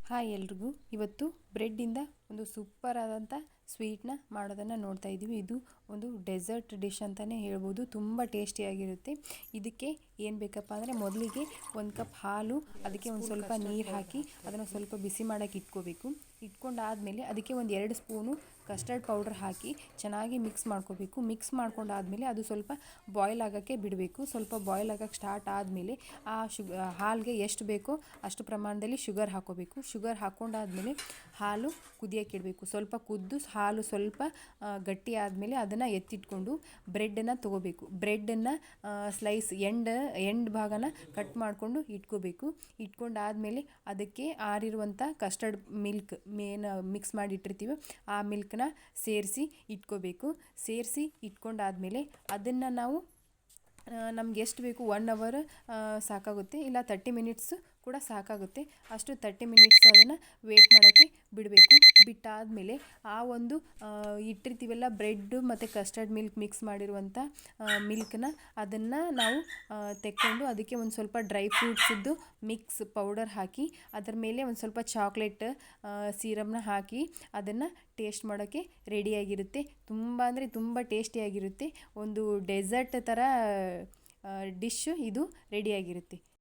Hi ಎಲ್ರಿಗೂ. ಇವತ್ತು ಬ್ರೆಡ್ಡಿಂದ ಒಂದು ಸೂಪರ್ ಆದಂಥ ಸ್ವೀಟ್ನ ಮಾಡೋದನ್ನು ನೋಡ್ತಾ ಇದ್ದೀವಿ. ಇದು ಒಂದು ಡೆಸರ್ಟ್ ಡಿಶ್ ಅಂತಲೇ ಹೇಳ್ಬೋದು. ತುಂಬ ಟೇಸ್ಟಿಯಾಗಿರುತ್ತೆ. ಇದಕ್ಕೆ ಏನು ಬೇಕಪ್ಪ ಅಂದರೆ ಮೊದಲಿಗೆ 1 ಕಪ್ ಹಾಲು, ಅದಕ್ಕೆ ಒಂದು ಸ್ವಲ್ಪ ನೀರು ಹಾಕಿ ಅದನ್ನು ಸ್ವಲ್ಪ ಬಿಸಿ ಮಾಡೋಕ್ಕೆ ಇಟ್ಕೋಬೇಕು. ಇಟ್ಕೊಂಡಾದಮೇಲೆ ಅದಕ್ಕೆ ಒಂದು 2 ಸ್ಪೂನು ಕಸ್ಟರ್ಡ್ ಪೌಡರ್ ಹಾಕಿ ಚೆನ್ನಾಗಿ ಮಿಕ್ಸ್ ಮಾಡ್ಕೋಬೇಕು. ಮಿಕ್ಸ್ ಮಾಡ್ಕೊಂಡಾದಮೇಲೆ ಅದು ಸ್ವಲ್ಪ ಬಾಯ್ಲ್ ಆಗೋಕ್ಕೆ ಬಿಡಬೇಕು. ಸ್ವಲ್ಪ ಬಾಯ್ಲ್ ಆಗೋಕ್ಕೆ ಸ್ಟಾರ್ಟ್ ಆದಮೇಲೆ ಆ ಹಾಲಿಗೆ ಎಷ್ಟು ಬೇಕೋ ಅಷ್ಟು ಪ್ರಮಾಣದಲ್ಲಿ ಶುಗರ್ ಹಾಕೋಬೇಕು. ಶುಗರ್ ಹಾಕ್ಕೊಂಡಾದಮೇಲೆ ಹಾಲು ಕುದಿಯೋಕ್ಕೆ ಇಡಬೇಕು. ಸ್ವಲ್ಪ ಕುದ್ದು ಹಾಲು ಸ್ವಲ್ಪ ಗಟ್ಟಿ ಆದಮೇಲೆ ಅದನ್ನು ಎತ್ತಿಟ್ಕೊಂಡು ಬ್ರೆಡ್ಡನ್ನು ತೊಗೋಬೇಕು. ಬ್ರೆಡ್ಡನ್ನು ಸ್ಲೈಸ್ ಎಂಡ್ ಭಾಗನ ಕಟ್ ಮಾಡಿಕೊಂಡು ಇಟ್ಕೋಬೇಕು. ಇಟ್ಕೊಂಡಾದಮೇಲೆ ಅದಕ್ಕೆ ಆರಿರುವಂಥ ಕಸ್ಟರ್ಡ್ ಮಿಲ್ಕ್ ಮಿಕ್ಸ್ ಮಾಡಿ ಇಟ್ಟಿರ್ತೀವಿ, ಆ ಮಿಲ್ಕ್ನ ಸೇರಿಸಿ ಇಟ್ಕೋಬೇಕು. ಸೇರಿಸಿ ಇಟ್ಕೊಂಡಾದಮೇಲೆ ಅದನ್ನು ನಾವು ನಮ್ಗೆ ಎಷ್ಟು ಬೇಕು 1 ಅವರ್ ಸಾಕಾಗುತ್ತೆ, ಇಲ್ಲ 30 ಮಿನಿಟ್ಸ್ ಕೂಡ ಸಾಕಾಗುತ್ತೆ. ಅಷ್ಟು 30 ಮಿನಿಟ್ಸ್ ಅದನ್ನು ವೇಟ್ ಮಾಡೋಕ್ಕೆ ಬಿಡಬೇಕು. ಬಿಟ್ಟಾದಮೇಲೆ ಆ ಒಂದು ಇಟ್ಟಿರ್ತೀವಲ್ಲ ಬ್ರೆಡ್ಡು ಮತ್ತು ಕಸ್ಟರ್ಡ್ ಮಿಲ್ಕ್ ಮಿಕ್ಸ್ ಮಾಡಿರುವಂಥ ಮಿಲ್ಕ್ನ ಅದನ್ನು ನಾವು ತೆಕ್ಕೊಂಡು ಅದಕ್ಕೆ ಒಂದು ಸ್ವಲ್ಪ ಡ್ರೈ ಫ್ರೂಟ್ಸಿದ್ದು ಮಿಕ್ಸ್ ಪೌಡರ್ ಹಾಕಿ ಅದರ ಮೇಲೆ ಒಂದು ಸ್ವಲ್ಪ ಚಾಕ್ಲೇಟ್ ಸಿರಮ್ನ ಹಾಕಿ ಅದನ್ನು ಟೇಸ್ಟ್ ಮಾಡೋಕ್ಕೆ ರೆಡಿಯಾಗಿರುತ್ತೆ. ತುಂಬ ಅಂದರೆ ತುಂಬ ಟೇಸ್ಟಿಯಾಗಿರುತ್ತೆ. ಒಂದು ಡೆಸರ್ಟ್ ಥರ ಡಿಶ್ಶು ಇದು ರೆಡಿಯಾಗಿರುತ್ತೆ.